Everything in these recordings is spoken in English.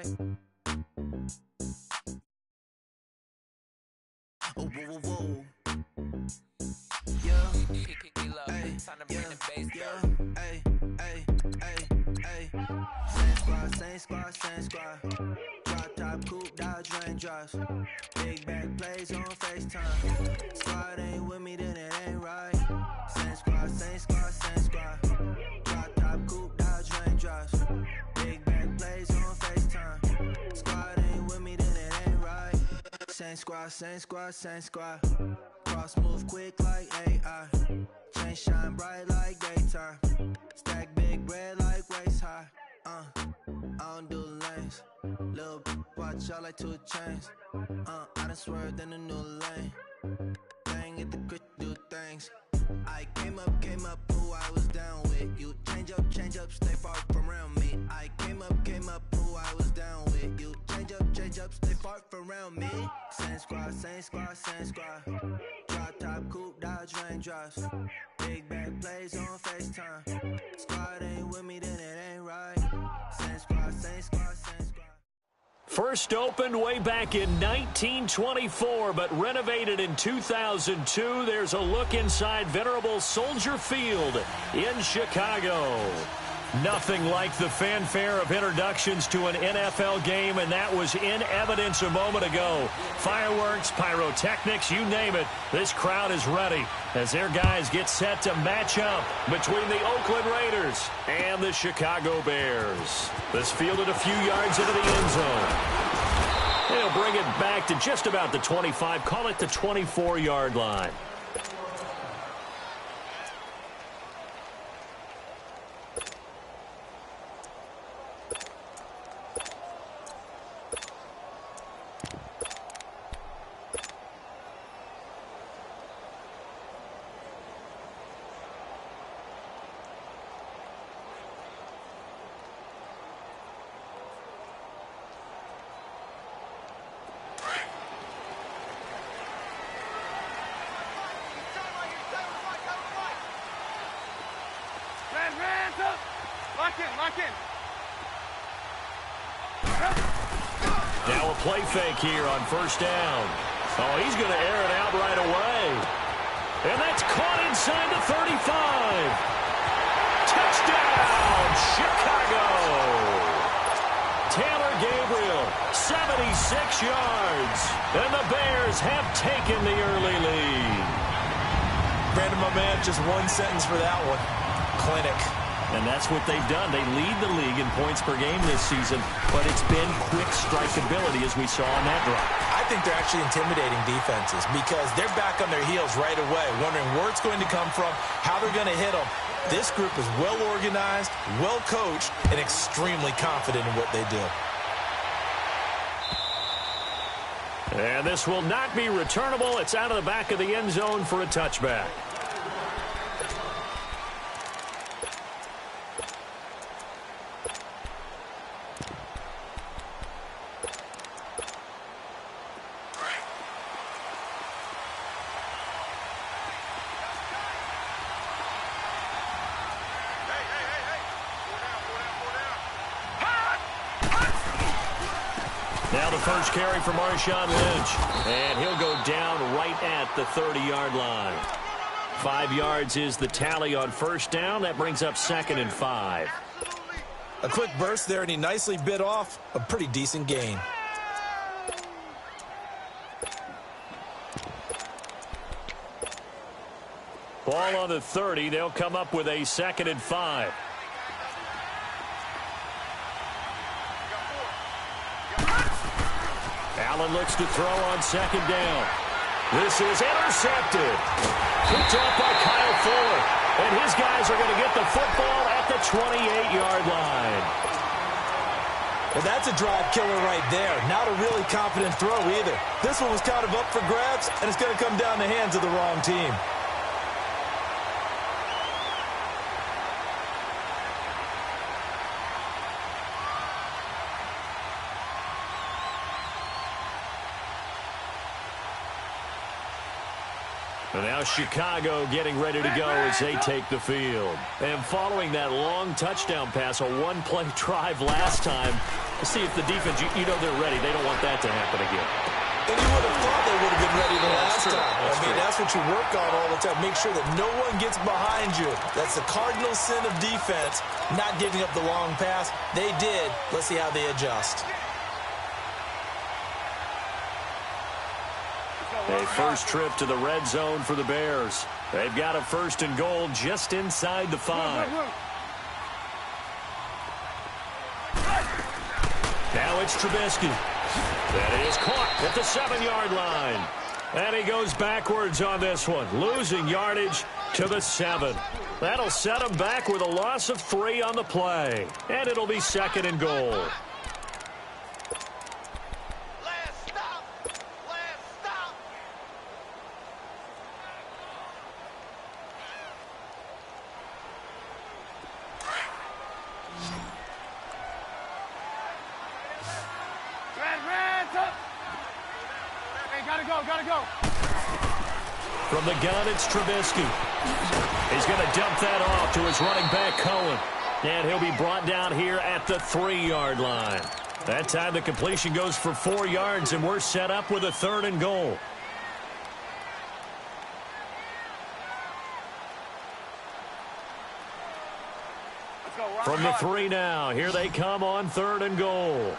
right. Oh, whoa, whoa, whoa. Yeah. Hey, yeah. Hey, hey, hey, hey. Same squad. Drop top, coupe, Dodge Raindrops. Big back plays on FaceTime. Squad ain't with me, then it ain't right. Same squad. Drop top, coupe, Dodge Raindrops. Big back plays on FaceTime. Squad ain't with me, then it ain't right. Same squad. Cross move quick like AI. Chain shine bright like daytime. Stack big bread like waist high. I don't do lanes. Lil' watch out like 2 chains. I done swerved in a new lane. Bang at the crit, do things. I came up, who I was down with. You change up, stay far from around me. I came up, who I was down with. You change up, stay far from around me. Same squad. Drop top, coupe, Dodge Raindrops. Big back plays on FaceTime. Squad ain't with me, then it ain't right. Same squad. First opened way back in 1924, but renovated in 2002. There's a look inside venerable Soldier Field in Chicago. Nothing like the fanfare of introductions to an NFL game, and that was in evidence a moment ago. Fireworks, pyrotechnics, you name it. This crowd is ready as their guys get set to match up between the Oakland Raiders and the Chicago Bears. This fielded a few yards into the end zone. They'll bring it back to just about the 25, call it the 24-yard line. Now a play fake here on first down. Oh, he's going to air it out right away. And that's caught inside the 35. Touchdown, Chicago. Taylor Gabriel, 76 yards. And the Bears have taken the early lead. Brandon, my man, just one sentence for that one. Clinic. And that's what they've done. They lead the league in points per game this season, but it's been quick strikeability as we saw on that drive. I think they're actually intimidating defenses because they're back on their heels right away, wondering where it's going to come from, how they're going to hit them. This group is well organized, well coached, and extremely confident in what they do. And this will not be returnable. It's out of the back of the end zone for a touchback. Now the first carry for Marshawn Lynch, and he'll go down right at the 30-yard line. 5 yards is the tally on first down. That brings up 2nd and 5. A quick burst there, and he nicely bit off a pretty decent gain. Ball on the 30. They'll come up with a 2nd and 5. Allen looks to throw on 2nd down. This is intercepted. Picked up by Kyle Fuller. And his guys are going to get the football at the 28-yard line. And that's a drive killer right there. Not a really confident throw either. This one was kind of up for grabs, and it's going to come down the hands of the wrong team. And now Chicago getting ready to go as they take the field. And following that long touchdown pass, a one-play drive last time, See if the defense, you know they're ready. They don't want that to happen again. And you would have thought they would have been ready the last time. That's what you work on all the time. Make sure that no one gets behind you. That's the cardinal sin of defense, not giving up the long pass. They did. Let's see how they adjust. A first trip to the red zone for the Bears. They've got a 1st and goal just inside the 5. Now it's Trubisky. That is caught at the 7-yard line. And he goes backwards on this one, losing yardage to the 7. That'll set him back with a loss of 3 on the play. And it'll be 2nd and goal. From the gun, it's Trubisky. He's going to dump that off to his running back, Cohen. And he'll be brought down here at the 3-yard line. That time the completion goes for 4 yards, and we're set up with a 3rd and goal. From the 3 now, here they come on 3rd and goal.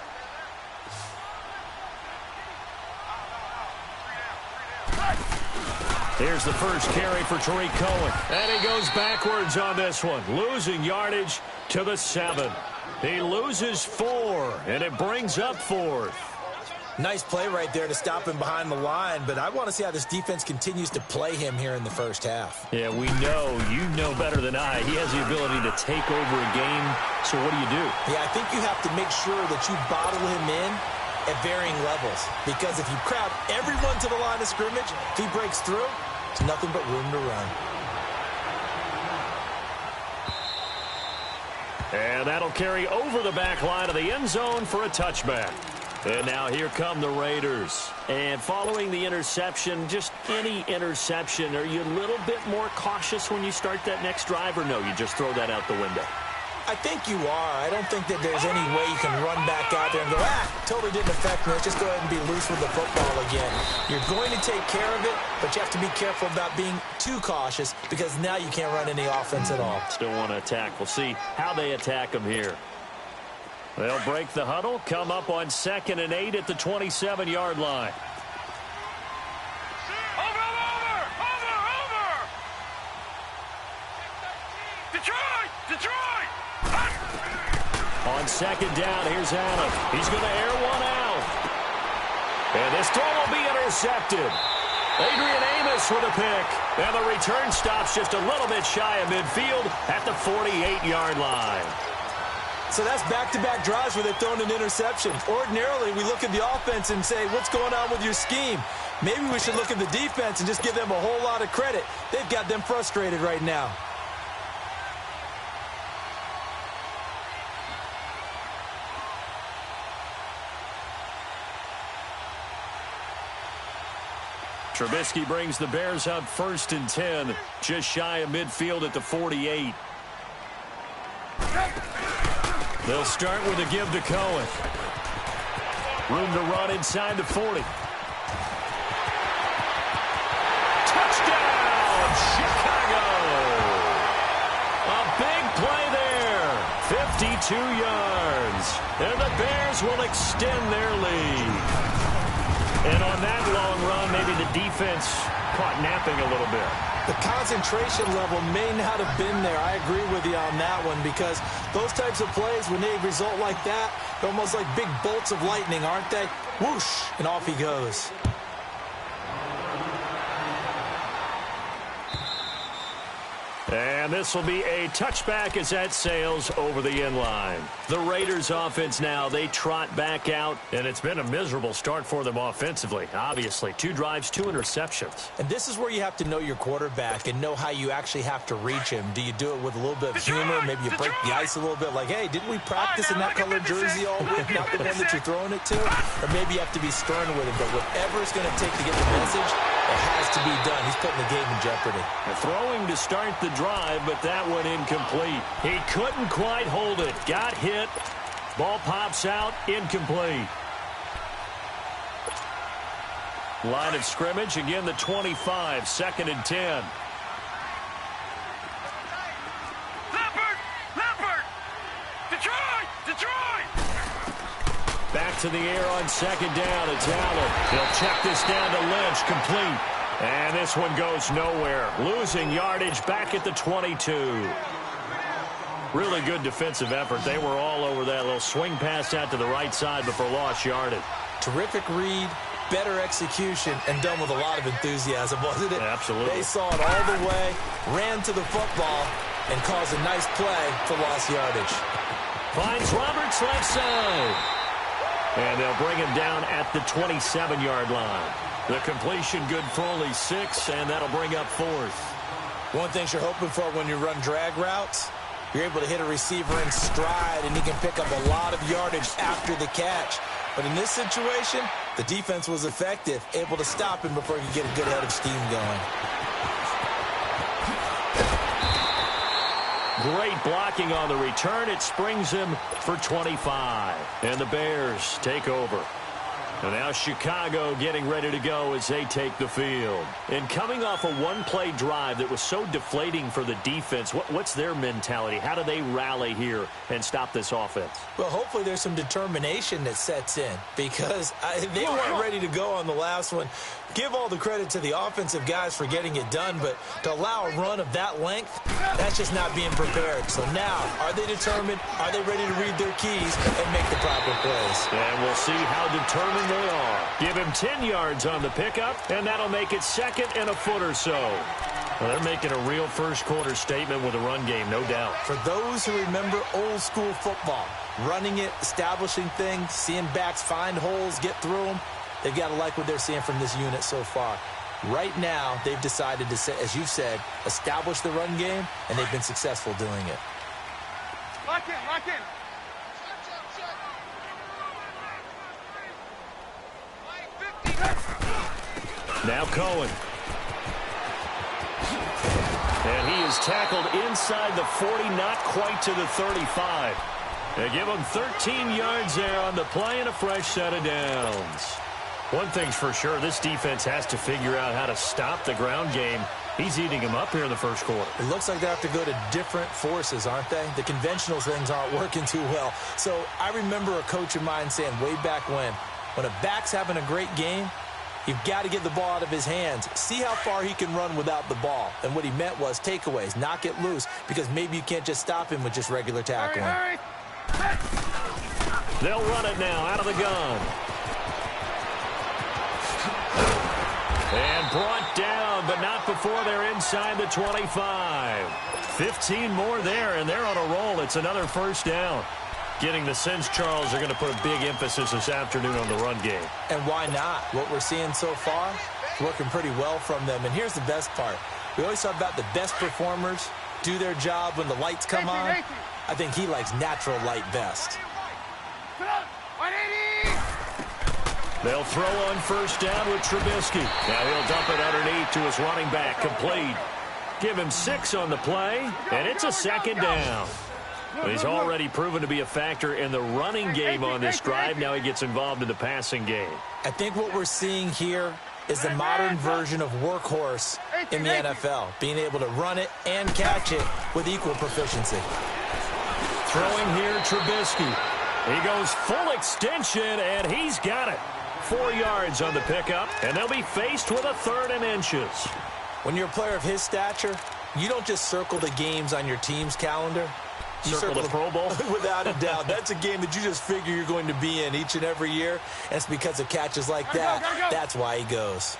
Here's the first carry for Tariq Cohen. And he goes backwards on this one, losing yardage to the 7. He loses 4, and it brings up 4th. Nice play right there to stop him behind the line, but I want to see how this defense continues to play him here in the first half. Yeah, we know, you know better than I, he has the ability to take over a game. So what do? Yeah, I think you have to make sure that you bottle him in at varying levels, because if you crowd everyone to the line of scrimmage, if he breaks through, it's nothing but room to run. And that'll carry over the back line of the end zone for a touchback. And now here come the Raiders. And following the interception, just any interception, are you a little bit more cautious when you start that next drive, or no, you just throw that out the window? I think you are. I don't think that there's any way you can run back out there and go, totally didn't affect me. Let's just go ahead and be loose with the football again. You're going to take care of it, but you have to be careful about being too cautious, because now you can't run any offense at all. Still want to attack. We'll see how they attack them here. They'll break the huddle, come up on 2nd and 8 at the 27-yard line. On 2nd down, here's Allen. He's going to air one out. And this throw will be intercepted. Adrian Amos with a pick. And the return stops just a little bit shy of midfield at the 48-yard line. So that's back-to-back drives where they've thrown an interception. Ordinarily, we look at the offense and say, what's going on with your scheme? Maybe we should look at the defense and just give them a whole lot of credit. They've got them frustrated right now. Trubisky brings the Bears up 1st and 10, just shy of midfield at the 48. They'll start with a give to Cohen. Room to run inside the 40. Touchdown, Chicago! A big play there, 52 yards. And the Bears will extend their lead. And on that long run, maybe the defense caught napping a little bit. The concentration level may not have been there. I agree with you on that one, because those types of plays, when they result like that, they're almost like big bolts of lightning, aren't they? Whoosh, and off he goes. And this will be a touchback as that sails over the end line. The Raiders offense now, they trot back out, and it's been a miserable start for them offensively. Obviously, 2 drives, 2 interceptions. And this is where you have to know your quarterback and know how you actually have to reach him. Do you do it with a little bit of humor? Maybe you break the ice a little bit, like, hey, didn't we practice in that colored jersey all week, not the one that you're throwing it to? Or maybe you have to be stern with him, but whatever it's going to take to get the message, it has to be done. He's putting the game in jeopardy. Throwing to start the drive, but that one incomplete. He couldn't quite hold it. Got hit, Ball pops out, incomplete. Line of scrimmage, again the 25, 2nd and 10. Back to the air on 2nd down. It's Allen. He'll check this down to Lynch. Complete. And this one goes nowhere. Losing yardage back at the 22. Really good defensive effort. They were all over that little swing pass out to the right side before lost yardage. Terrific read, better execution, and done with a lot of enthusiasm, wasn't it? Absolutely. They saw it all the way, ran to the football, and caused a nice play for lost yardage. Finds Roberts left side. And they'll bring him down at the 27-yard line. The completion good for only 6, and that'll bring up 4th. One thing you're hoping for when you run drag routes, you're able to hit a receiver in stride, and he can pick up a lot of yardage after the catch. But in this situation, the defense was effective, able to stop him before he could get a good head of steam going. Great blocking on the return. It springs him for 25. And the Bears take over. And now Chicago getting ready to go as they take the field. And coming off a one-play drive that was so deflating for the defense, what's their mentality? How do they rally here and stop this offense? Well, hopefully there's some determination that sets in because they weren't ready to go on the last one. Give all the credit to the offensive guys for getting it done, but to allow a run of that length, that's just not being prepared. So now, are they determined? Are they ready to read their keys and make the proper plays? And we'll see how determined they are. Give him 10 yards on the pickup, and that'll make it 2nd and a foot or so. Well, they're making a real first-quarter statement with a run game, no doubt. For those who remember old-school football, running it, establishing things, seeing backs find holes, get through them, they've got to like what they're seeing from this unit so far. Right now, they've decided to, as you said, establish the run game, and they've been successful doing it. Lock in, lock in. Now Cohen. And he is tackled inside the 40, not quite to the 35. They give him 13 yards there on the play and a fresh set of downs. One thing's for sure, this defense has to figure out how to stop the ground game. He's eating him up here in the first quarter. It looks like they have to go to different forces, aren't they? The conventional things aren't working too well. So I remember a coach of mine saying way back when a back's having a great game, you've got to get the ball out of his hands. See how far he can run without the ball. And what he meant was takeaways, knock it loose, because maybe you can't just stop him with just regular tackling. Hurry, They'll run it now out of the gun. And brought down, but not before they're inside the 25. 15 more there, and they're on a roll. It's another first down. Getting the sense, Charles, are going to put a big emphasis this afternoon on the run game. And why not? What we're seeing so far, working pretty well from them. And here's the best part. We always talk about the best performers do their job when the lights come on. I think he likes natural light best. They'll throw on first down with Trubisky. Now he'll dump it underneath to his running back. Complete. Give him 6 on the play, and it's a 2nd down. He's already proven to be a factor in the running game on this drive. Now he gets involved in the passing game. I think what we're seeing here is the modern version of workhorse in the NFL, being able to run it and catch it with equal proficiency. Throwing here, Trubisky. He goes full extension, and he's got it. 4 yards on the pickup, and they'll be faced with a 3rd and inches. When you're a player of his stature, you don't just circle the games on your team's calendar. You circle the Pro Bowl? Without a doubt. That's a game that you just figure you're going to be in each and every year, and it's because of catches like that. That's why he goes.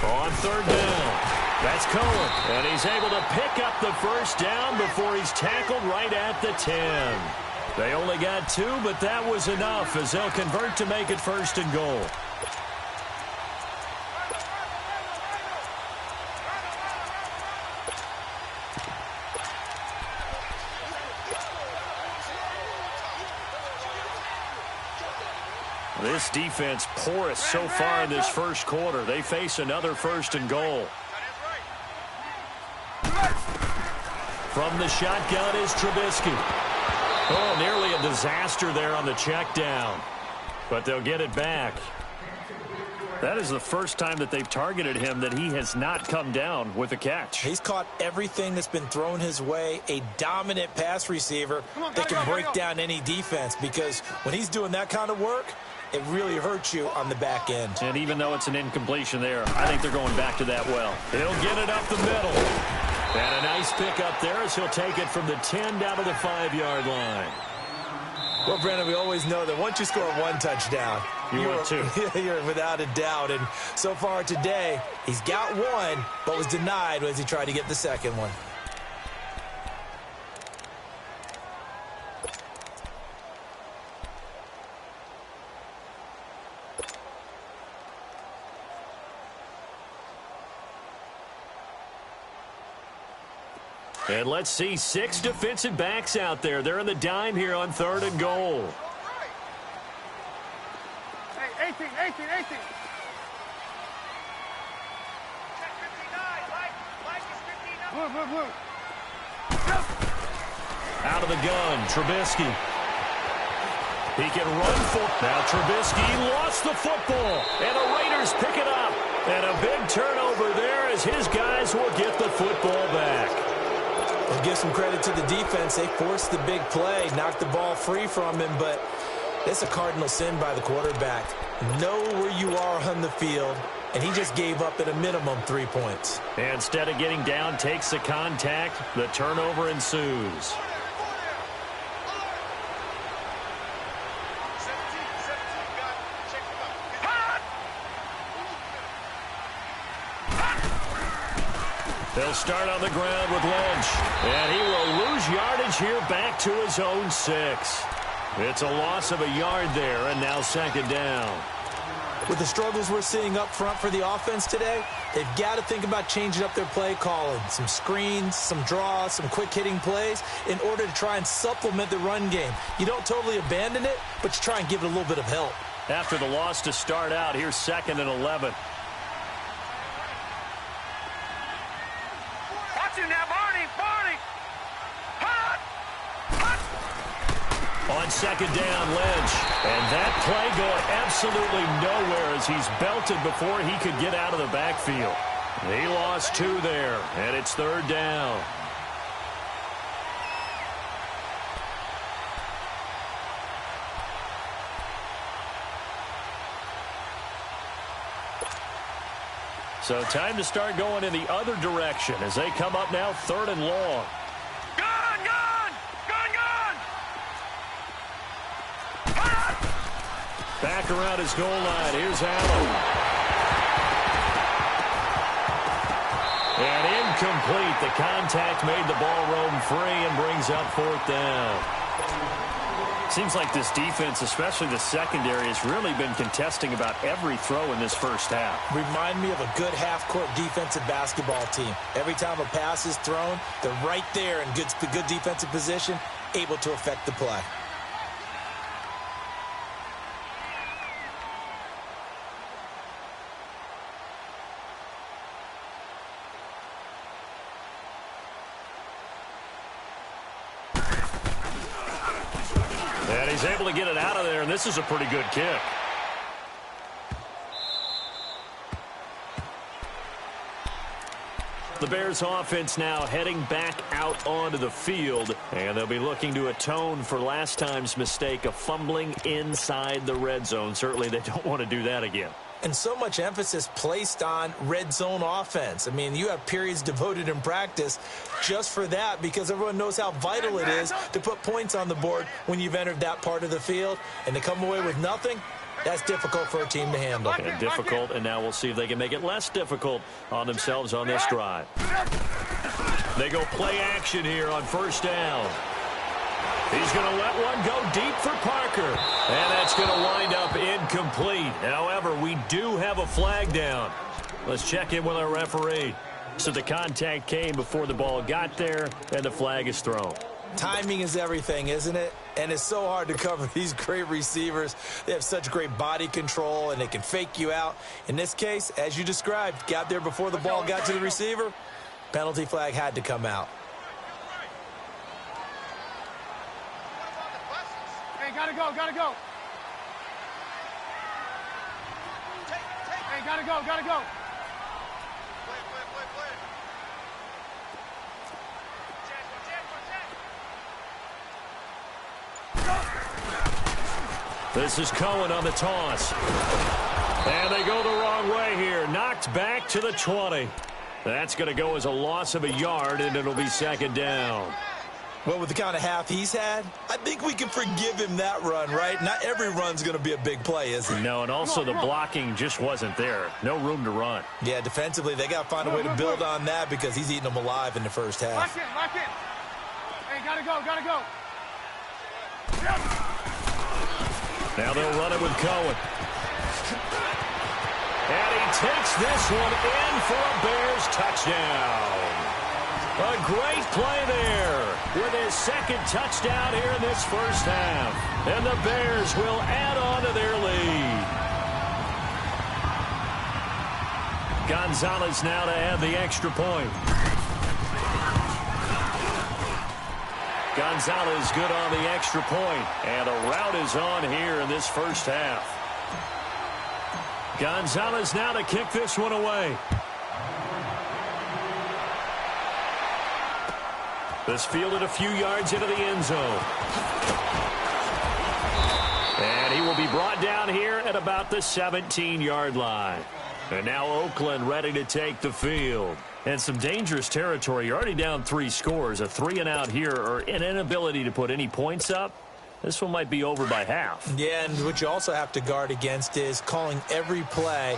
On 3rd down. That's Cohen, and he's able to pick up the first down before he's tackled right at the 10. They only got 2, but that was enough as they'll convert to make it 1st and goal. This defense porous so far in this first quarter. They face another 1st and goal. From the shotgun is Trubisky. Oh, nearly a disaster there on the check down. But they'll get it back. That is the first time that they've targeted him that he has not come down with a catch. He's caught everything that's been thrown his way. A dominant pass receiver that can break down any defense, because when he's doing that kind of work, it really hurts you on the back end. And even though it's an incompletion there, I think they're going back to that well. He'll get it up the middle. And a nice pick up there as he'll take it from the 10 down to the 5-yard line. Well, Brandon, we always know that once you score one touchdown, you're without a doubt. And so far today, he's got one, but was denied as he tried to get the second one. And let's see, 6 defensive backs out there. They're in the dime here on 3rd and goal. Hey, 18. Check 59. Mike is 59. Move. Out of the gun, Trubisky. He can run for. Now Trubisky lost the football, and the Raiders pick it up. And a big turnover there as his guys will get the football back. We'll give some credit to the defense. They forced the big play, knocked the ball free from him, but it's a cardinal sin by the quarterback. Know where you are on the field, and he just gave up at a minimum 3 points. And instead of getting down, takes the contact. The turnover ensues. They'll start on the ground with Lynch. And he will lose yardage here back to his own 6. It's a loss of a yard there, and now 2nd down. With the struggles we're seeing up front for the offense today, they've got to think about changing up their play calling. Some screens, some draws, some quick-hitting plays in order to try and supplement the run game. You don't totally abandon it, but you try and give it a little bit of help. After the loss to start out, here's 2nd and 11. On 2nd down, Lynch. And that play going absolutely nowhere as he's belted before he could get out of the backfield. He lost 2 there, and it's 3rd down. So time to start going in the other direction as they come up now 3rd and long. Back around his goal line. Here's Allen. And incomplete. The contact made the ball roam free and brings up 4th down. Seems like this defense, especially the secondary, has really been contesting about every throw in this first half. Remind me of a good half-court defensive basketball team. Every time a pass is thrown, they're right there in good defensive position, able to affect the play. And he's able to get it out of there, and this is a pretty good kick. The Bears offense now heading back out onto the field, and they'll be looking to atone for last time's mistake of fumbling inside the red zone. Certainly they don't want to do that again. And so much emphasis placed on red zone offense. I mean, you have periods devoted in practice just for that because everyone knows how vital it is to put points on the board when you've entered that part of the field. And to come away with nothing, that's difficult for a team to handle. And difficult, and now we'll see if they can make it less difficult on themselves on this drive. They go play action here on 1st down. He's going to let one go deep for Parker. And that's going to wind up incomplete. However, we do have a flag down. Let's check in with our referee. So the contact came before the ball got there, and the flag is thrown. Timing is everything, isn't it? And it's so hard to cover these great receivers. They have such great body control, and they can fake you out. In this case, as you described, got there before the ball got to the receiver. Penalty flag had to come out. gotta go, gotta go. Hey, gotta go, gotta go. This is Cohen on the toss. And they go the wrong way here. Knocked back to the 20. That's going to go as a loss of a yard, and it'll be second down. Well, with the kind of half he's had, I think we can forgive him that run, right? Not every run's going to be a big play, is it? No, and also the blocking just wasn't there. No room to run. Yeah, defensively, they got to find a way to build on that because he's eating them alive in the first half. Lock in, lock in. Hey, gotta go, gotta go. Now they'll run it with Cohen. And he takes this one in for a Bears touchdown. A great play there with his second touchdown here in this first half. And the Bears will add on to their lead. Gonzalez now to add the extra point. Gonzalez good on the extra point. And a rout is on here in this first half. Gonzalez now to kick this one away. This fielded a few yards into the end zone. And he will be brought down here at about the 17-yard line. And now Oakland ready to take the field. And some dangerous territory. You're already down 3 scores. A 3-and-out here or an inability to put any points up. This one might be over by half. Yeah, and what you also have to guard against is calling every play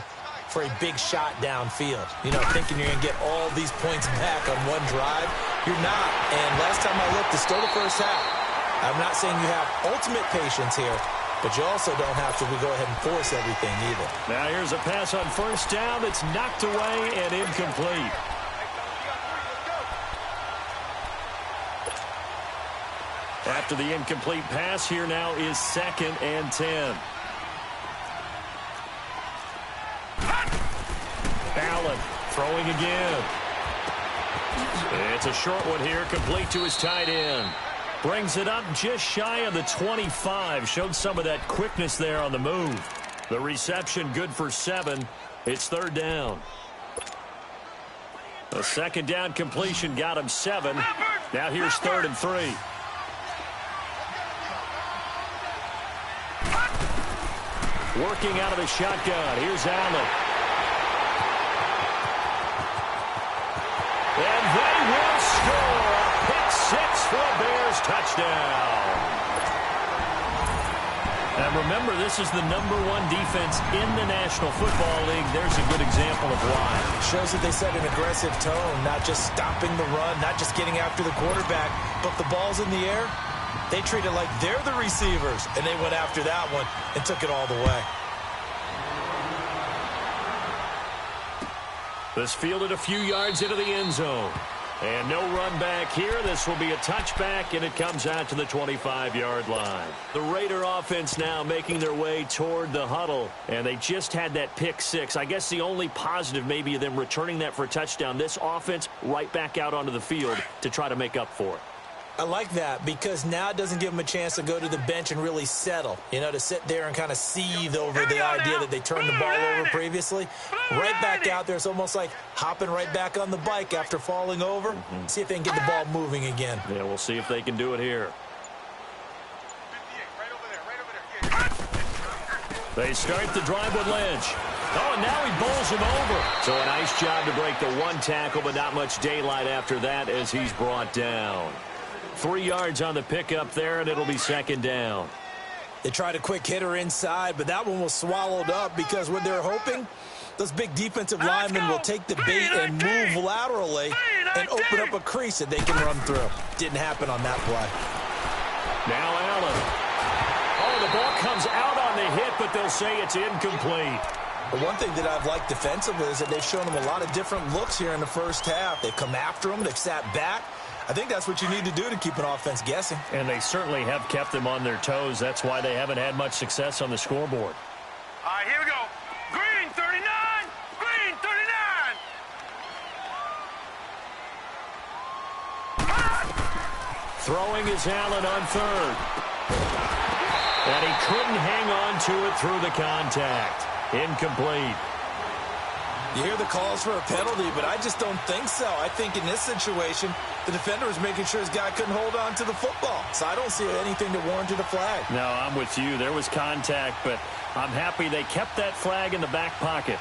for a big shot downfield. You know, thinking you're going to get all these points back on one drive. You're not. And last time I looked, it's still the first half. I'm not saying you have ultimate patience here, but you also don't have to go ahead and force everything either. Now here's a pass on first down that's knocked away and incomplete. After the incomplete pass, here now is 2nd and 10. Allen throwing again. It's a short one here, complete to his tight end. Brings it up just shy of the 25. Showed some of that quickness there on the move. The reception good for 7. It's 3rd down. A 2nd down completion got him 7. Now here's 3rd and 3. Working out of the shotgun. Here's Allen. And they will score. A pick 6 for a Bears touchdown. And remember, this is the #1 defense in the National Football League. There's a good example of why. Shows that they set an aggressive tone, not just stopping the run, not just getting after the quarterback, but the ball's in the air. They treat it like they're the receivers, and they went after that one and took it all the way. This fielded a few yards into the end zone. And no run back here. This will be a touchback, and it comes out to the 25-yard line. The Raider offense now making their way toward the huddle, and they just had that pick 6. I guess the only positive maybe of them returning that for a touchdown. This offense right back out onto the field to try to make up for it. I like that because now it doesn't give them a chance to go to the bench and really settle, you know, to sit there and kind of seethe over the idea that they turned the ball over previously. Right back out there. It's almost like hopping right back on the bike after falling over. See if they can get the ball moving again. Yeah, we'll see if they can do it here. They start the drive with Lynch. Oh, and now he bowls him over. So a nice job to break the 1 tackle, but not much daylight after that as he's brought down. 3 yards on the pickup there, and it'll be 2nd down. They tried a quick hitter inside, but that one was swallowed up because what they're hoping, those big defensive linemen will take the bait and move laterally and open up a crease that they can run through. Didn't happen on that play. Now Allen. Oh, the ball comes out on the hit, but they'll say it's incomplete. But one thing that I've liked defensively is that they've shown them a lot of different looks here in the first half. They've come after them. They've sat back. I think that's what you need to do to keep an offense guessing. And they certainly have kept them on their toes. That's why they haven't had much success on the scoreboard. All right, here we go. Green 39. Green 39. Throwing is Allen on 3rd. And he couldn't hang on to it through the contact. Incomplete. You hear the calls for a penalty, but I just don't think so. I think in this situation, the defender was making sure his guy couldn't hold on to the football. So I don't see anything that warranted a flag. No, I'm with you. There was contact, but I'm happy they kept that flag in the back pocket.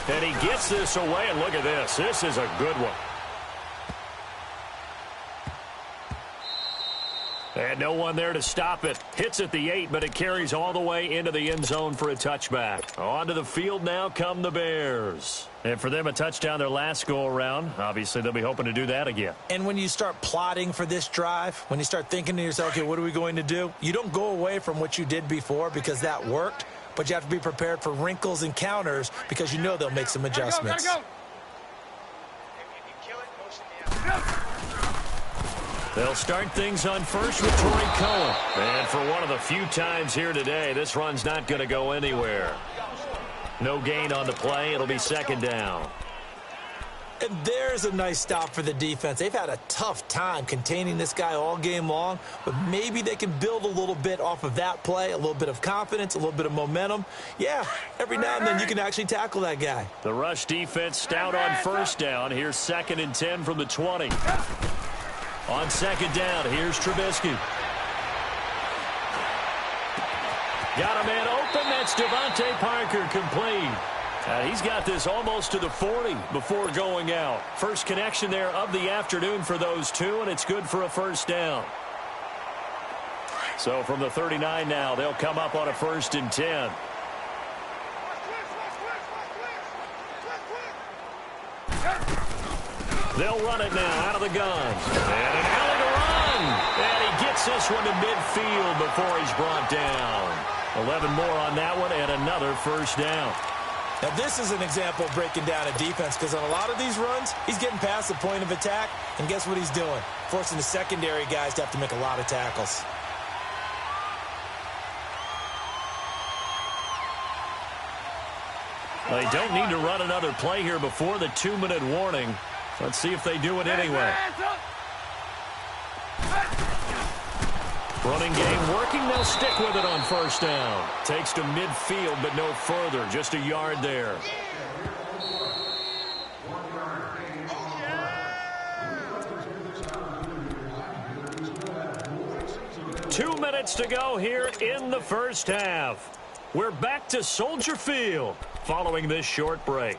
And he gets this away, and look at this. This is a good one. And no one there to stop it. Hits at the 8, but it carries all the way into the end zone for a touchback. Onto the field now come the Bears. And for them, a touchdown their last go-around. Obviously, they'll be hoping to do that again. And when you start plotting for this drive, when you start thinking to yourself, okay, what are we going to do? You don't go away from what you did before because that worked, but you have to be prepared for wrinkles and counters because you know they'll make some adjustments. Gotta go. They'll start things on first with Torrey Cohen. And for one of the few times here today, this run's not going to go anywhere. No gain on the play. It'll be second down. And there's a nice stop for the defense. They've had a tough time containing this guy all game long, but maybe they can build a little bit off of that play, a little bit of confidence, a little bit of momentum. Yeah, every now and then you can actually tackle that guy. The rush defense stout on first down. Here's 2nd and 10 from the 20. On second down, here's Trubisky. Got a man open. That's Devontae Parker, complete. He's got this almost to the 40 before going out. First connection there of the afternoon for those two, and it's good for a first down. So from the 39 now, they'll come up on a 1st and 10. They'll run it now out of the gun. And an alley to run. And he gets this one to midfield before he's brought down. 11 more on that one and another first down. Now, this is an example of breaking down a defense because on a lot of these runs, he's getting past the point of attack, and guess what he's doing? Forcing the secondary guys to have to make a lot of tackles. They don't need to run another play here before the 2-minute warning. Let's see if they do it anyway. Running game working. They'll stick with it on first down. Takes to midfield, but no further. Just a yard there. Two minutes to go here in the first half. We're back to Soldier Field following this short break.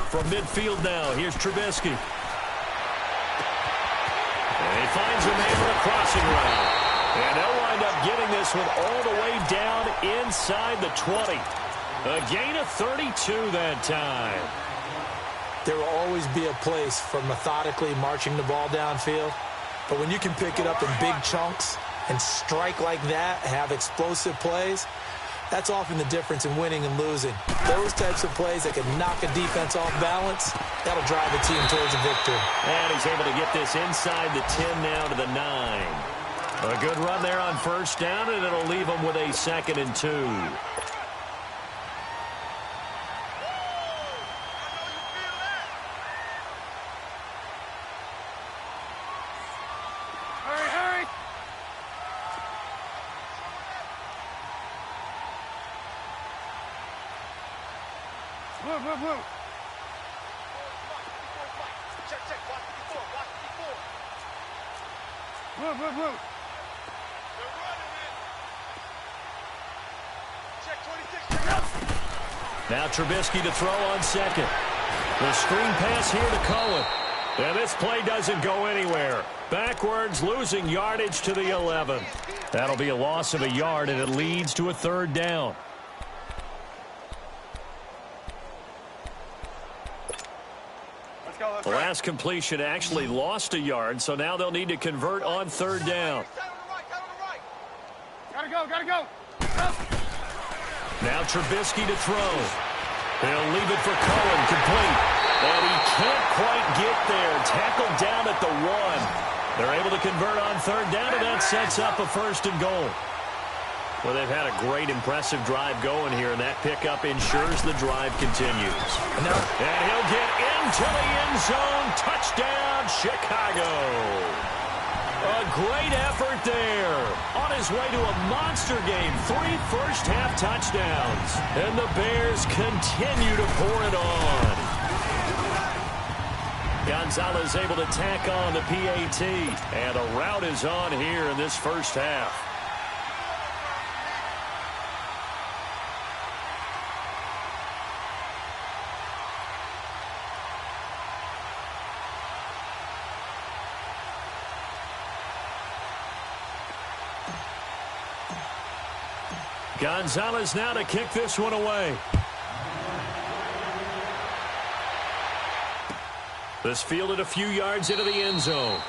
From midfield now, here's Trubisky. And he finds a man on a crossing route. And they'll wind up getting this one all the way down inside the 20. A gain of 32 that time. There will always be a place for methodically marching the ball downfield. But when you can pick it up in big chunks and strike like that, have explosive plays, that's often the difference in winning and losing. Those types of plays that can knock a defense off balance, that'll drive a team towards a victory. And he's able to get this inside the 10 now to the 9. A good run there on first down, and it'll leave him with a 2nd and 2. Now Trubisky to throw on second. The screen pass here to Cohen. And this play doesn't go anywhere. Backwards, losing yardage to the 11. That'll be a loss of a yard, and it leads to a 3rd down. The last completion actually lost a yard, so now they'll need to convert on 3rd down. Gotta go. Now Trubisky to throw. He'll leave it for Cohen, complete. And he can't quite get there. Tackled down at the 1. They're able to convert on third down, and that sets up a first and goal. Well, they've had a great, impressive drive going here, and that pickup ensures the drive continues. And he'll get into the end zone. Touchdown, Chicago. A great effort there. On his way to a monster game. 3 first-half touchdowns. And the Bears continue to pour it on. Gonzalez able to tack on the PAT. And a rout is on here in this first half. Gonzalez now to kick this one away. This fielded a few yards into the end zone.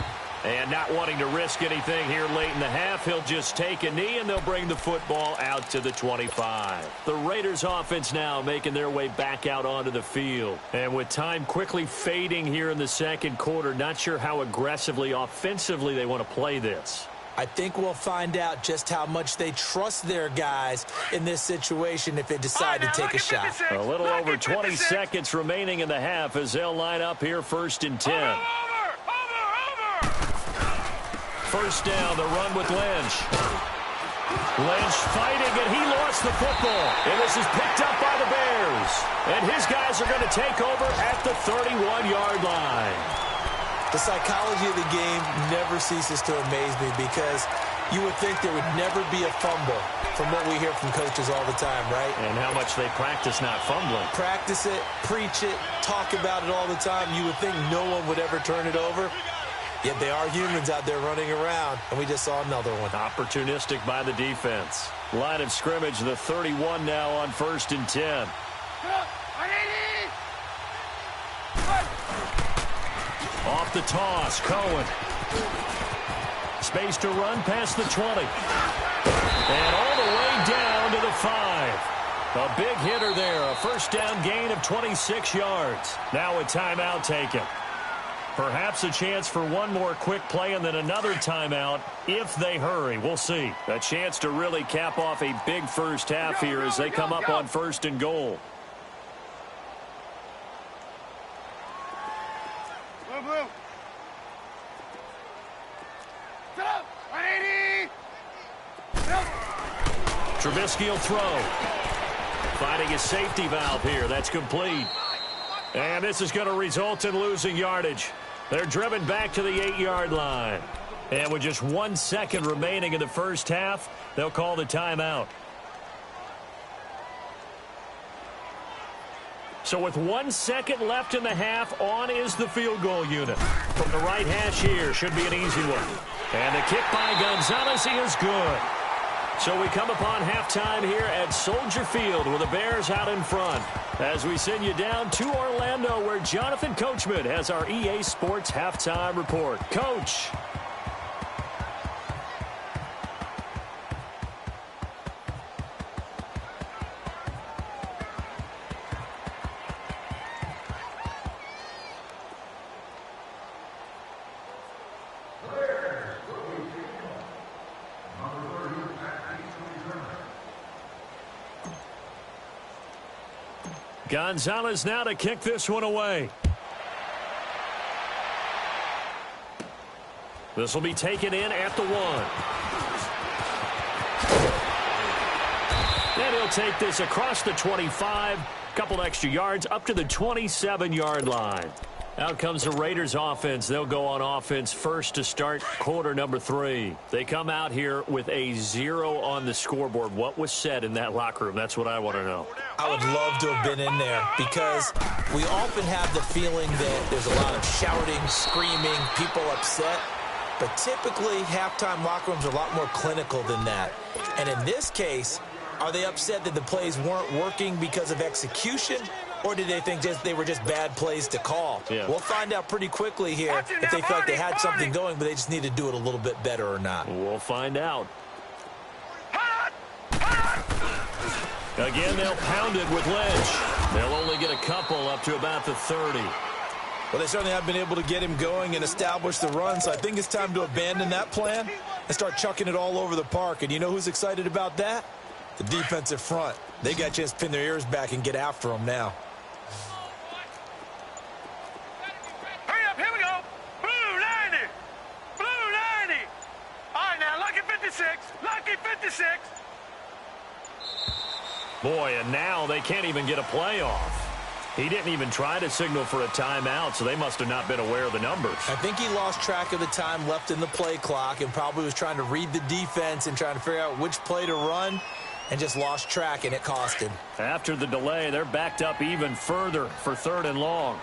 And not wanting to risk anything here late in the half, he'll just take a knee and they'll bring the football out to the 25. The Raiders offense now making their way back out onto the field. And with time quickly fading here in the second quarter, not sure how aggressively, offensively they want to play this. I think we'll find out just how much they trust their guys in this situation if they decide to take a shot. A little over 20 seconds remaining in the half as they'll line up here first and 10. Over. First down, the run with Lynch. Lynch fighting, and he lost the football. And this is picked up by the Bears. And his guys are going to take over at the 31-yard line. The psychology of the game never ceases to amaze me because you would think there would never be a fumble from what we hear from coaches all the time, right? And how much they practice not fumbling. Practice it, preach it, talk about it all the time. You would think no one would ever turn it over. Yet they are humans out there running around, and we just saw another one. Opportunistic by the defense. Line of scrimmage, the 31 now on first and 10. Off the toss, Cohen. Space to run past the 20. And all the way down to the 5. A big hitter there, a first down gain of 26 yards. Now a timeout taken. Perhaps a chance for one more quick play and then another timeout if they hurry. We'll see. A chance to really cap off a big first half here as they come up on first and goal. Blue. Set up. 180. Trubisky will throw. Finding a safety valve here. That's complete. And this is going to result in losing yardage. They're driven back to the 8-yard line. And with just 1 second remaining in the first half, they'll call the timeout. So with 1 second left in the half, on is the field goal unit. From the right hash here, should be an easy one. And the kick by Gonzalez is good. So we come upon halftime here at Soldier Field with the Bears out in front. As we send you down to Orlando where Jonathan Coachman has our EA Sports Halftime Report. Coach. Gonzalez now to kick this one away. This will be taken in at the 1. And he'll take this across the 25. Couple extra yards up to the 27-yard line. Out comes the Raiders offense. They'll go on offense first to start quarter number 3. They come out here with a 0 on the scoreboard. What was said in that locker room? That's what I want to know. I would love to have been in there because we often have the feeling that there's a lot of shouting, screaming, people upset. But typically, halftime locker rooms are a lot more clinical than that. And in this case, are they upset that the plays weren't working because of execution? Or did they think they were just bad plays to call? Yeah. We'll find out pretty quickly here if they felt like they had something going, but they just need to do it a little bit better or not. We'll find out. Again, they'll pound it with Lynch. They'll only get a couple up to about the 30. Well, they certainly have been able to get him going and establish the run, so I think it's time to abandon that plan and start chucking it all over the park. And you know who's excited about that? The defensive front. They got a chance to pin their ears back and get after him now. Hurry up, here we go. Blue 90. Blue 90. All right, now, lucky 56. Lucky 56. Boy, and now they can't even get a play off. He didn't even try to signal for a timeout, so they must have not been aware of the numbers. I think he lost track of the time left in the play clock and probably was trying to read the defense and trying to figure out which play to run and just lost track, and it cost him. After the delay, they're backed up even further for 3rd and long.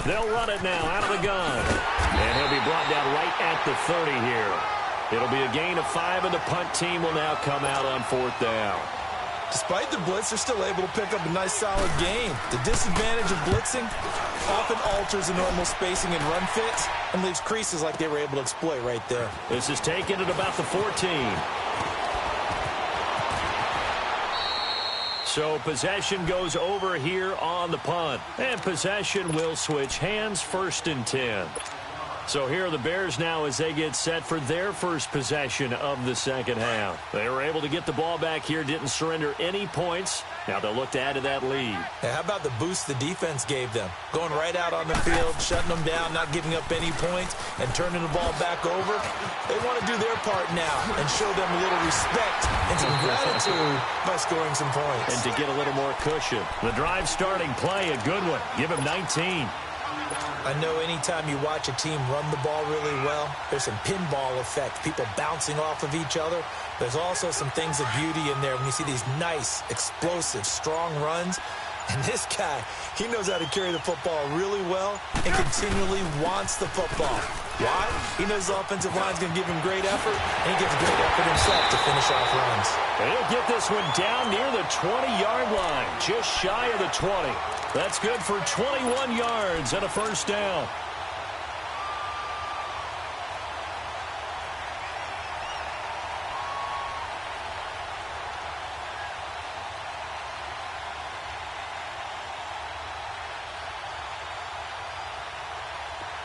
They'll run it now out of the gun. And he'll be brought down right at the 30 here. It'll be a gain of 5, and the punt team will now come out on 4th down. Despite the blitz, they're still able to pick up a nice, solid gain. The disadvantage of blitzing often alters the normal spacing and run fits and leaves creases like they were able to exploit right there. This is taken at about the 14. So possession goes over here on the punt. And possession will switch hands, 1st and 10. So here are the Bears now as they get set for their first possession of the second half. They were able to get the ball back here, didn't surrender any points. Now they'll look to add to that lead. How about the boost the defense gave them? Going right out on the field, shutting them down, not giving up any points, and turning the ball back over. They want to do their part now and show them a little respect and some gratitude by scoring some points. And to get a little more cushion. The drive starting play, a good one. Give him 19. I know anytime you watch a team run the ball really well, there's some pinball effect, people bouncing off of each other. There's also some things of beauty in there when you see these nice, explosive, strong runs. And this guy, he knows how to carry the football really well and continually wants the football. Why? He knows the offensive line's going to give him great effort, and he gives great effort himself to finish off runs. And he'll get this one down near the 20-yard line, just shy of the 20. That's good for 21 yards and a 1st down.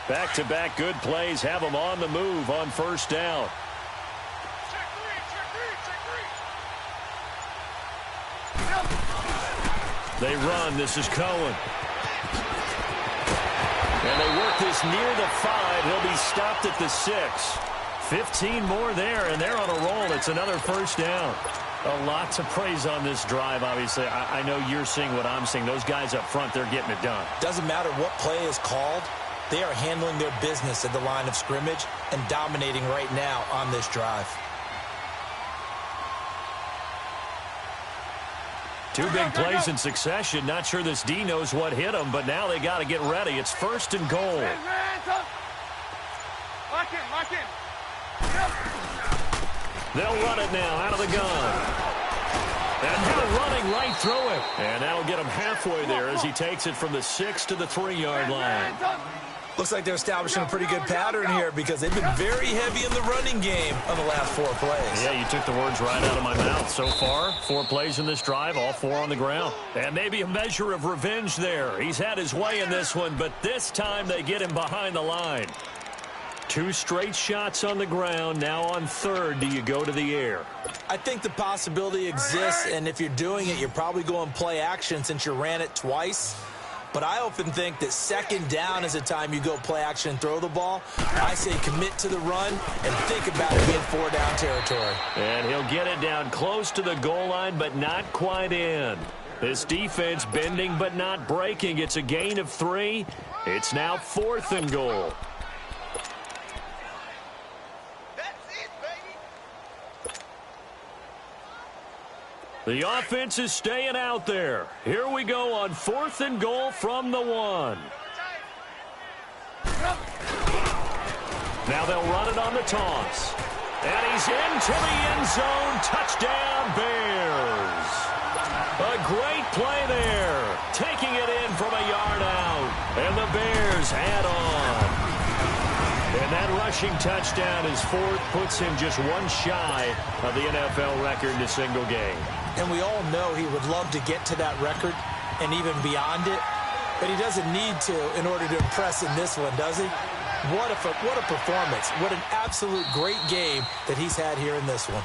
Back-to-back good plays have them on the move on 1st down. They run. This is Cohen. And they work this near the 5. He'll be stopped at the 6. 15 more there, and they're on a roll. It's another 1st down. A lot to praise on this drive, obviously. I know you're seeing what I'm seeing. Those guys up front, they're getting it done. Doesn't matter what play is called. They are handling their business at the line of scrimmage and dominating right now on this drive. Two big plays in succession. Not sure this D knows what hit him, but now they got to get ready. It's 1st and goal. Lock in. They'll run it now out of the gun. And they're running right through him. And that'll get him halfway there as he takes it from the 6 to the 3-yard line. Looks like they're establishing a pretty good pattern here because they've been very heavy in the running game on the last 4 plays. Yeah, you took the words right out of my mouth. So far, 4 plays in this drive, all 4 on the ground. And maybe a measure of revenge there. He's had his way in this one, but this time they get him behind the line. 2 straight shots on the ground. Now on 3rd, do you go to the air? I think the possibility exists, and if you're doing it, you're probably going play action since you ran it twice. But I often think that 2nd down is the time you go play action and throw the ball. I say commit to the run and think about it being 4-down territory. And he'll get it down close to the goal line, but not quite in. This defense bending but not breaking. It's a gain of 3. It's now 4th and goal. The offense is staying out there. Here we go on 4th and goal from the 1. Now they'll run it on the toss. And he's into the end zone. Touchdown, Bears. A great play there. Taking it in from a yard out. And the Bears add on. And that rushing touchdown is fourth, puts him just one shy of the NFL record in a single game. And we all know he would love to get to that record and even beyond it, but he doesn't need to in order to impress in this one, does he? What a performance. What an absolute great game that he's had here in this one.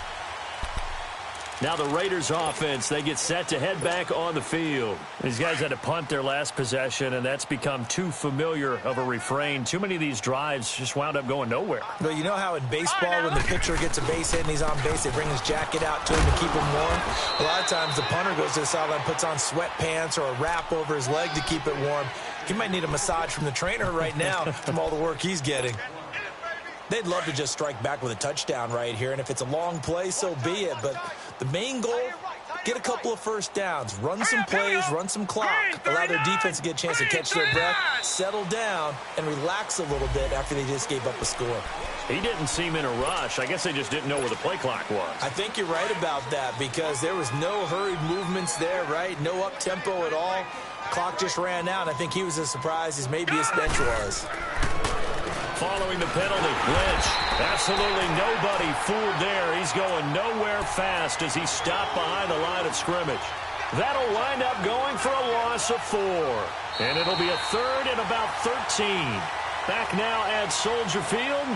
Now the Raiders offense, they get set to head back on the field. These guys had to punt their last possession, and that's become too familiar of a refrain. Too many of these drives just wound up going nowhere. Well, you know how in baseball when the pitcher gets a base hit and he's on base, they bring his jacket out to him to keep him warm? A lot of times the punter goes to the sideline, puts on sweatpants or a wrap over his leg to keep it warm. He might need a massage from the trainer right now from all the work he's getting. They'd love to just strike back with a touchdown right here, and if it's a long play, so be it. But the main goal, get a couple of first downs, run some plays, run some clock, allow their defense to get a chance to catch their breath, settle down, and relax a little bit after they just gave up a score. He didn't seem in a rush. I guess they just didn't know where the play clock was. I think you're right about that because there was no hurried movements there, right? No up-tempo at all. Clock just ran out. I think he was as surprised as maybe his bench was. Following the penalty, Lynch. Absolutely nobody fooled there. He's going nowhere fast as he stopped behind the line of scrimmage. That'll wind up going for a loss of 4. And it'll be a third and about 13. Back now at Soldier Field.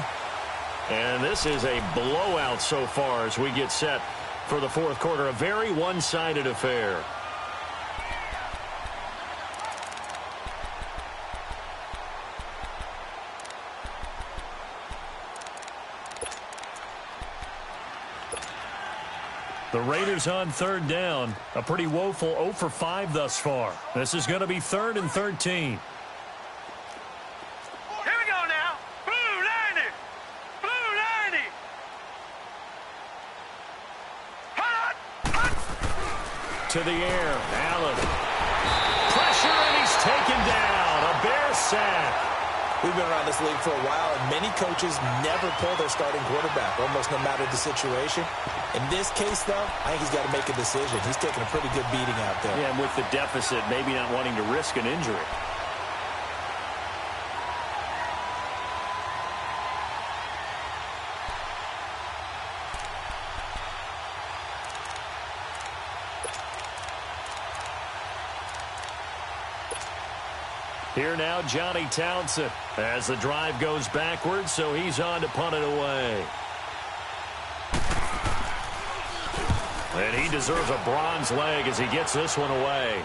And this is a blowout so far as we get set for the fourth quarter. A very one-sided affair. The Raiders on third down. A pretty woeful 0 for 5 thus far. This is going to be 3rd and 13. Here we go now. Blue 90. Blue 90. Hot. To the air. Allen. Pressure, and he's taken down. A Bear sack. We've been around this league for a while, and many coaches never pull their starting quarterback, almost no matter the situation. In this case, though, I think he's got to make a decision. He's taking a pretty good beating out there. Yeah, and with the deficit, maybe not wanting to risk an injury. Here now, Johnny Townsend, as the drive goes backwards, so he's on to punt it away. And he deserves a bronze leg as he gets this one away.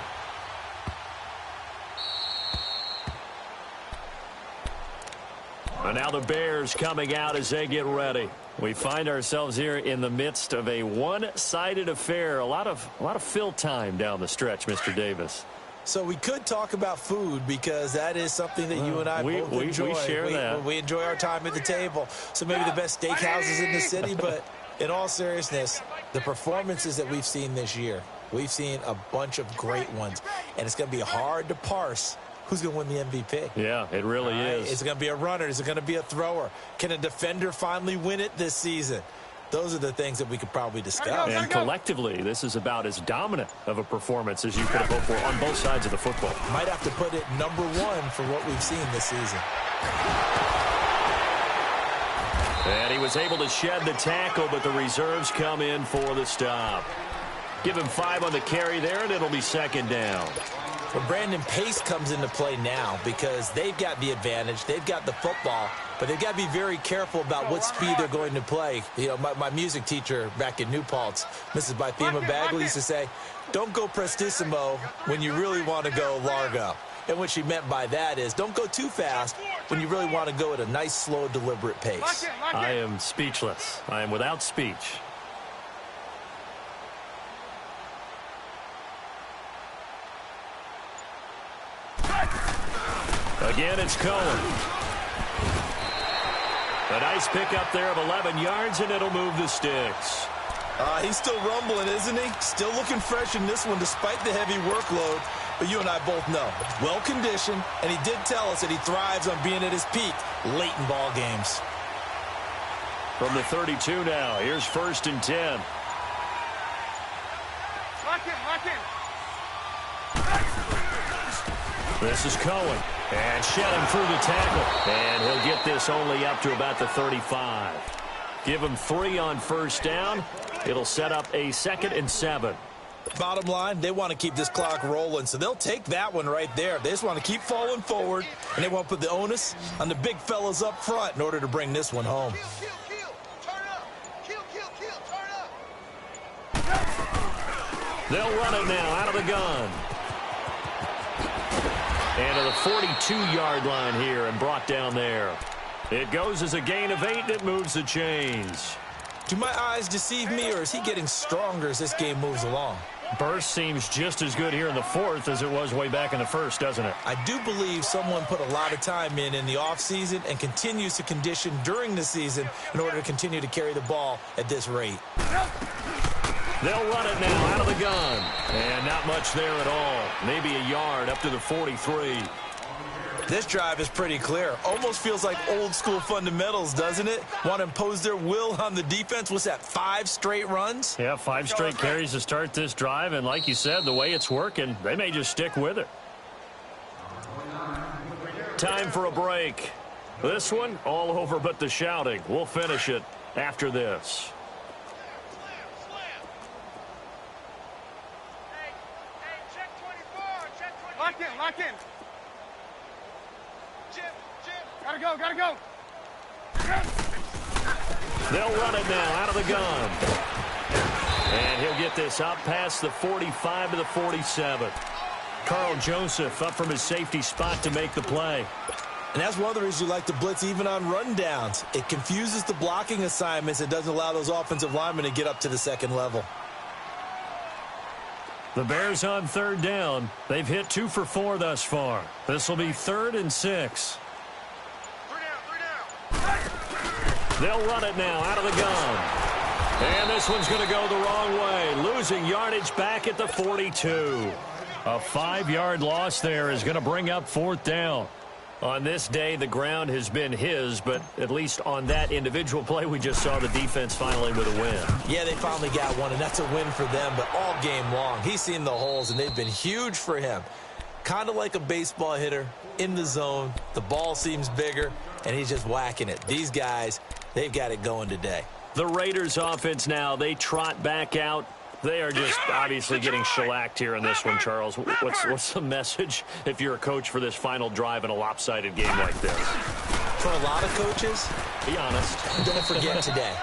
And now the Bears coming out as they get ready. We find ourselves here in the midst of a one-sided affair. A lot of fill time down the stretch, Mr. Davis. So we could talk about food because that is something that you and I both enjoy. We share that. We enjoy our time at the table. So maybe the best steakhouses in the city, but in all seriousness, the performances that we've seen this year, we've seen a bunch of great ones. And it's going to be hard to parse who's going to win the MVP. Yeah, it really is. Is it going to be a runner? Is it going to be a thrower? Can a defender finally win it this season? Those are the things that we could probably discuss. And collectively, this is about as dominant of a performance as you could have hoped for on both sides of the football. Might have to put it #1 for what we've seen this season. And he was able to shed the tackle, but the reserves come in for the stop. Give him 5 on the carry there, and it'll be 2nd down. Well, Brandon, pace comes into play now because they've got the advantage. They've got the football, but they've got to be very careful about what speed they're going to play. You know, my music teacher back in New Paltz, Mrs. Bythema Bagley, used to say, don't go prestissimo when you really want to go largo. And what she meant by that is don't go too fast when you really want to go at a nice, slow, deliberate pace. I am speechless. I am without speech. Again, it's Cohen. A nice pickup there of 11 yards, and it'll move the sticks. He's still rumbling, isn't he? Still looking fresh in this one despite the heavy workload. But you and I both know, well-conditioned, and he did tell us that he thrives on being at his peak late in ball games. From the 32 now, here's 1st and 10. Lock in. This is Cohen. And shed him through the tackle. And he'll get this only up to about the 35. Give him 3 on first down. It'll set up a 2nd and 7. Bottom line, they want to keep this clock rolling, so they'll take that one right there. They just want to keep falling forward, and they want to put the onus on the big fellas up front in order to bring this one home. They'll run it now out of the gun. And to the 42-yard line here and brought down there. It goes as a gain of 8, and it moves the chains. Do my eyes deceive me, or is he getting stronger as this game moves along? Burst seems just as good here in the 4th as it was way back in the 1st, doesn't it? I do believe someone put a lot of time in the offseason and continues to condition during the season in order to continue to carry the ball at this rate. They'll run it now out of the gun. And not much there at all. Maybe a yard up to the 43. This drive is pretty clear. Almost feels like old school fundamentals, doesn't it? Want to impose their will on the defense. What's that, 5 straight runs? Yeah, 5 straight carries to start this drive. And like you said, the way it's working, they may just stick with it. Time for a break. This one, all over but the shouting. We'll finish it after this. Lock in, lock in. Jim. Gotta go. They'll run it now out of the gun. And he'll get this up past the 45 to the 47. Carl Joseph up from his safety spot to make the play. And that's one of the reasons you like to blitz even on rundowns. It confuses the blocking assignments. It doesn't allow those offensive linemen to get up to the second level. The Bears on 3rd down. They've hit 2 for 4 thus far. This will be 3rd and 6. 3 down. They'll run it now out of the gun. And this one's going to go the wrong way. Losing yardage back at the 42. A 5-yard loss there is going to bring up 4th down. On this day, the ground has been his, but at least on that individual play, we just saw the defense finally with a win. Yeah, they finally got one, and that's a win for them, but all game long, he's seen the holes, and they've been huge for him. Kind of like a baseball hitter in the zone. The ball seems bigger, and he's just whacking it. These guys, they've got it going today. The Raiders offense now, they trot back out. They are just obviously getting shellacked here in this one, Charles. What's the message if you're a coach for this final drive in a lopsided game like this? For a lot of coaches, be honest. Don't forget today.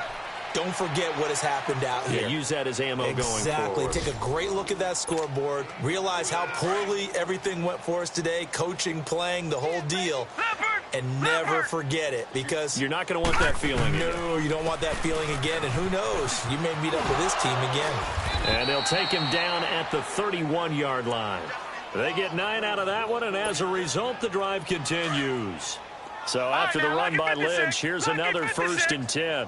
Don't forget what has happened out here. Yeah, use that as ammo going forward. Exactly. Take a great look at that scoreboard. Realize how poorly everything went for us today. Coaching, playing, the whole deal. And never forget it, because you're not going to want that feeling again. No, you don't want that feeling again. And who knows? You may meet up with this team again. And they'll take him down at the 31-yard line. They get 9 out of that one, and as a result, the drive continues. So after the run by Lynch, here's another 1st and 10.